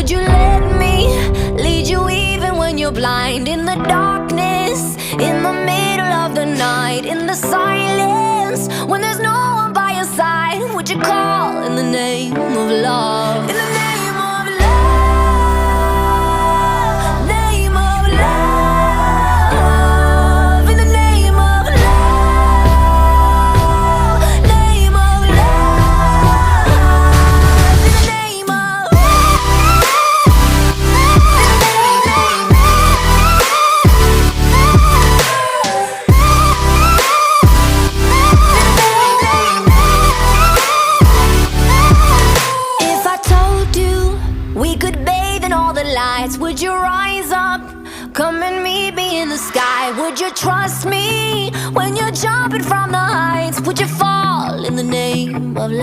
Would you let me lead you even when you're blind? In the darkness, in the middle of the night, in the silence, when there's no one by your side, would you call in the name of love? In the name of love, name of love, in the name of love, name of love, in the name of If I told you we could bathe in all the lights, would you rise up? Come and meet me in the sky. Would you trust me when you're jumping from the heights? Would you fall in the name of love?